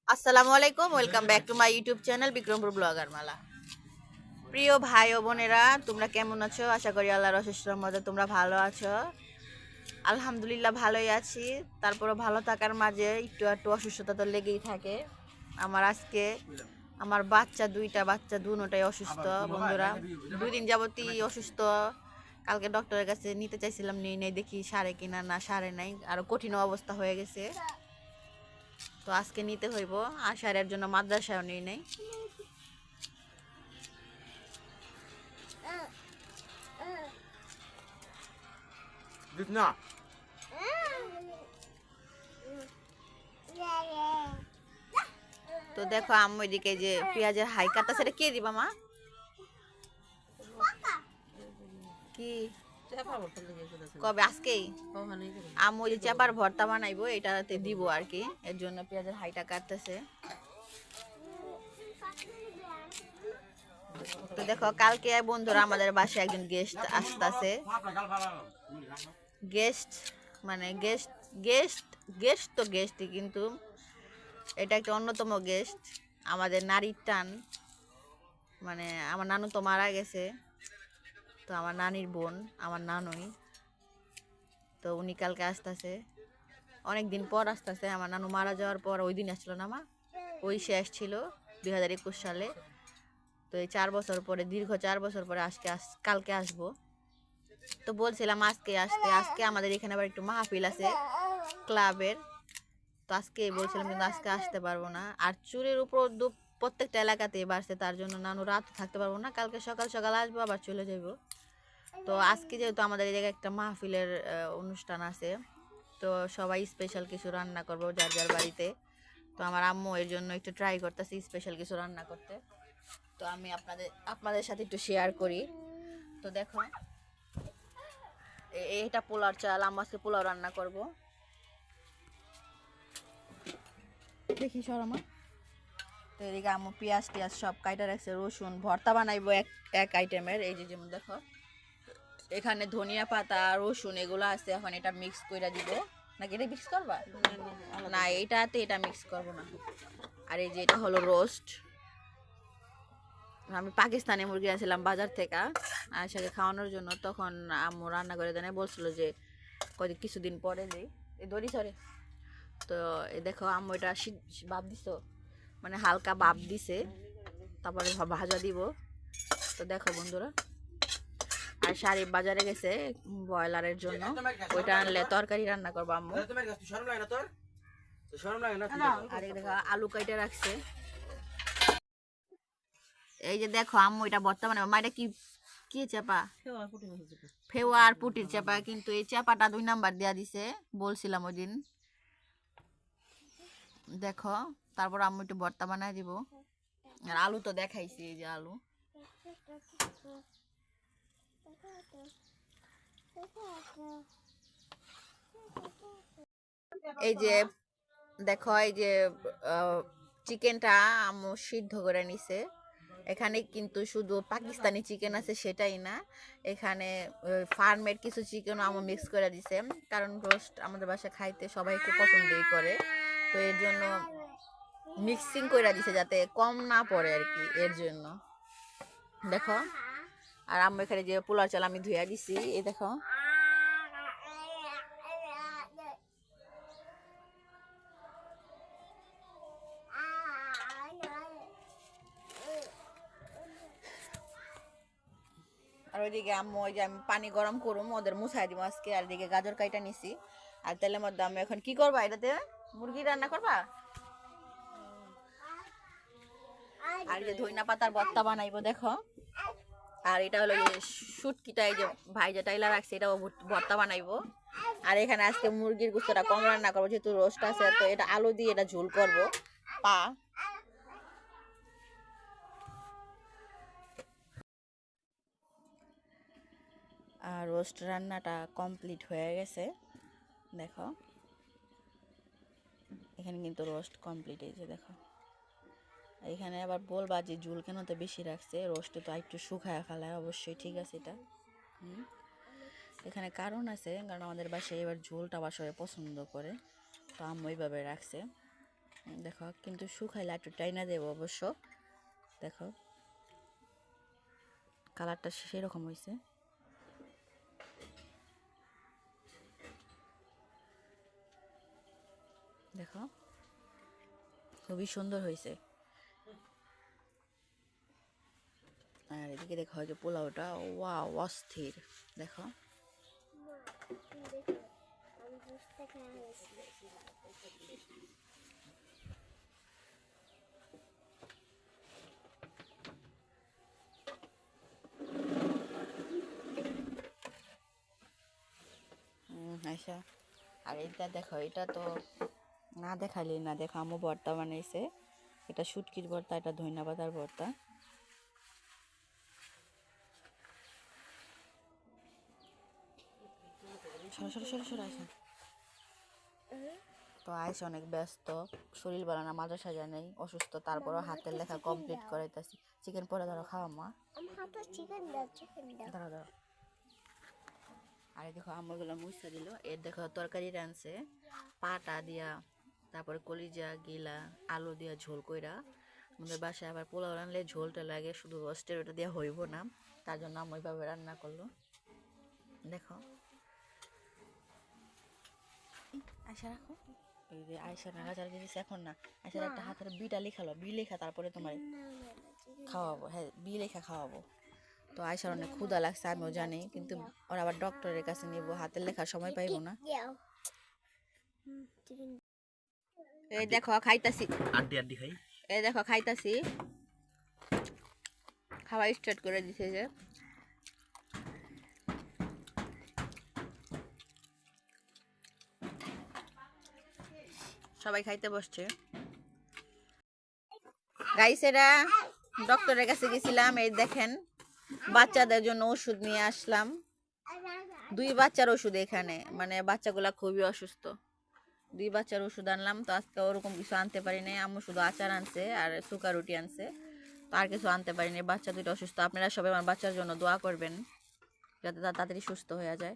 আসসালামু আলাইকুম, welcome back to my YouTube channel Bikrampur blogger Mala. প্রিয় ভাই ও বোনেরা, তোমরা কেমন আছো? আশা করি আল্লাহর অশেষ রহমতে তোমরা ভালো আছো। আলহামদুলিল্লাহ ভালোই আছি। তারপরে ভালো থাকার মাঝে একটু একটু অসুস্থতা তো লেগেই থাকে। আমার দুইটা বাচ্চা দুটোটাই অসুস্থ বন্ধুরা। 2 দিন যাবতই অসুস্থ। কালকে ডক্টরের কাছে নিতে চাইছিলাম, নিয়ে নেই, দেখি সারে কিনা, না সারে নাই, আরো কঠিন অবস্থা হয়ে গেছে। তো আজকে নিতে হইব। আর সারের জন্য মাদ্রাসাও নিয়ে নেই। না তো দেখো আম্মু এদিকে যে পেঁয়াজের হাই কাটা, সেটা কে দিবা মা? কি কবে? আজকেই আম্মু যে চাপার ভর্তা বানাইবো, এটাতে দিব আর কি, এর জন্য পেঁয়াজের হাইটা কাটতেছে। তো দেখো কালকে বন্ধুরা আমাদের বাসায় একজন গেস্ট আসতেছে। গেস্ট মানে গেস্ট গেস্ট গেস্ট তো গেস্টই, কিন্তু এটা একটা অন্যতম গেস্ট। আমাদের নারীর টান, মানে আমার নানু তো মারা গেছে, তো আমার নানির বোন, আমার নানুই। তো উনি কালকে আসতেছে, অনেক দিন পর আসতেছে। আমার নানু মারা যাওয়ার পর ওই দিন আসছিল না মা, ওই সে আসছিল 2021 সালে। তো এই 4 বছর পরে, দীর্ঘ 4 বছর পরে কালকে আসবো। তো বলছিলাম আজকে আসতে। আজকে আমাদের এখানে আবার একটু মাহফিল আছে ক্লাবের, তো আজকে বলছিলাম, কিন্তু আজকে আসতে পারবো না। আর চুরির উপর প্রত্যেকটা এলাকাতেই বাড়ছে, তার জন্য নানু রাত থাকতে পারবো না। কালকে সকাল সকাল আসবো, আবার চলে যাবো। তো আজকে যেহেতু আমাদের এই জায়গায় একটা মাহফিলের অনুষ্ঠান আছে, তো সবাই স্পেশাল কিছু রান্না করবো যার যার বাড়িতে। তো আমার আম্মু এর জন্য একটু ট্রাই করতেছি স্পেশাল কিছু রান্না করতে। তো আমি আপনাদের সাথে একটু শেয়ার করি। তো দেখো এটা পোলার চাল, আম্মু আজকে পোলাও রান্না করব। দেখি সরমা। তো এদিকে আম্মু পেঁয়াজ টিয়াজ সব কাইটা রাখছে, রসুন ভর্তা বানাইবো এক এক আইটেমের। এই যে যেমন দেখো এখানে ধনিয়া পাতা রসুন এগুলো আছে, এখন এটা মিক্স করে দিব। নাকি এটা মিক্স করবা? না, এটাতে এটা মিক্স করব না। আর এই যে এটা হলো রোস্ট। আমি পাকিস্তানি মুরগি আনছিলাম বাজার থেকে আর সাথে খাওয়ানোর জন্য, তখন আম্মু রান্না করে দেয়, বলছিল যে কয়েক কিছুদিন পরে যে এই দড়ি সরে। তো এই দেখো আম্মু এটা ভাপ দিছ, মানে হালকা ভাপ দিছে, তারপরে ভাজা দিব। তো দেখো বন্ধুরা, আর শাড়ি বাজারে গেছে ব্রয়লারের জন্য, ওইটা আনলে তরকারি রান্না করবো আম্মু। আর এই দেখো আলু কাইটে রাখছে। এই যে দেখো আম্মু এটা বর্তমানে মা, এটা কি কি চাপা? ফেওয়া আর পুটির চাপা, কিন্তু এই চাপাটা 2 নাম্বার দেয়া দিছে, বলছিলাম ওই দিন। দেখো তারপর আম্মু একটু ভর্তা বানায় দিব। আর আলু তো দেখাইছি, এই যে আলু। এই যে দেখো এই যে চিকেনটা আম্মু সিদ্ধ করে নিছে। এখানে কিন্তু শুধু পাকিস্তানি চিকেন আছে সেটাই না, এখানে ফার্মের কিছু চিকেন আম্মু মিক্স করে দিছে, কারণ রোস্ট আমাদের বাসায় খাইতে সবাই একটু পছন্দই করে। তো এর জন্য মিক্সিং করে দিছে যাতে কম না পড়ে আর কি, এর জন্য। দেখো আর আম্মু এখানে যে পোলার চাল আমি ধুইয়া দিছি, এই দেখো। আর ওইদিকে আম্মু ওই যে আমি পানি গরম করুম ওদের মুছাই দিব আজকে। আর এদিকে গাজর কাইটা নিছি, আর তেলের মধ্যে আমি এখন কি করবা, এটাতে মুরগি রান্না করবা। আর এই যে ধইনা পাতার ভর্তা বানাইবো দেখো। আর এটা হলো যে শুটকিটা, এই যে ভাই যে টাইলা রাখছে, এটাও ভর্তা বানাইবো। আর এখানে আজকে মুরগির গুস্তটা কম রান্না করবো, যেহেতু রোস্ট আছে, তো এটা আলু দিয়ে এটা ঝোল করবো পা। আর রোস্ট রান্নাটা কমপ্লিট হয়ে গেছে দেখো। এখানে কিন্তু রোস্ট কমপ্লিট, এই যে দেখো। এখানে আবার বলবা যে ঝোল কেন তো বেশি রাখছে, রোস্টে তো একটু শুকায় ফেলায়, অবশ্যই ঠিক আছে এটা। এখানে কারণ আছে, কারণ আমাদের বাসায় এবার ঝোলটা আবার সবাই পছন্দ করে, তো আম্মু এইভাবে রাখছে। দেখো কিন্তু শুকাইলে একটু টাইনা দেবো অবশ্য। দেখো কালারটা সেরকম হয়েছে। দেখো খুবই সুন্দর হয়েছে। আর এদিকে দেখো যে পোলাওটা ওয়াও অস্থির। দেখো আচ্ছা। আর এটা দেখো, এটা তো না দেখালেই না। দেখো আম্মু ভর্তা বানাইছে, এটা শুটকির ভর্তা, এটা ধইনা পাতার ভর্তা। সরো সরো সরো সরো আয়সা। তো আয়সা অনেক ব্যস্ত, শরীর ভালো না, মাদ্রাসা যায় নাই, অসুস্থ, তারপরও হাতের লেখা কমপ্লিট করাইতেছি। চিকেন পরে ধরো খাওয়া মা, দাঁড়াও দাঁড়াও। আর দেখো আমগুলো মুছা দিল। এর দেখো তরকারি রানছে পাটা দিয়া, তারপরে কলিজা গিলা আলু দিয়া ঝোল কইরা। আমাদের বাসায় আবার পোলাও রানলে ঝোলটা লাগে, শুধু রোস্টের ওটা দিয়ে হইব না, তার জন্য আমি ওইভাবে রান্না করলো। দেখো আয়সা রাখো, এই যে আয়সা নাড়াচাড়া দিয়েছে এখন না। আয়সার একটা হাতের বিটা লেখালো, বি লেখা, তারপরে তোমার খাওয়াবো। হ্যাঁ বি লেখা খাওয়াবো। তো আয়সার অনেক ক্ষুধা লাগছে আমিও জানি, কিন্তু ওরা আবার ডক্টরের কাছে নিব, হাতের লেখার সময় পাইবো না। এই দেখো খাইতাছি, আড্ডি আড্ডি খাই। এই দেখো খাইতাছি, খাওয়া স্টার্ট করে দিছে যে। সবাই খাইতে বসছে। গাইসেরা ডক্টরের কাছে গেছিলাম, এই দেখেন বাচ্চাদের জন্য ওষুধ নিয়ে আসলাম। 2 বাচ্চার ওষুধ এখানে, মানে বাচ্চাগুলা খুবই অসুস্থ। 2 বাচ্চার ওষুধ আনলাম। তো আজকে ওরকম কিছু আনতে পারি নাই, আম্মু শুধু আচার আনছে আর সুকা রুটি আনছে, তো আর কিছু আনতে পারিনি। বাচ্চা 2টা অসুস্থ। আপনারা সবাই আমার বাচ্চার জন্য দোয়া করবেন যাতে তাড়াতাড়ি সুস্থ হয়ে যায়।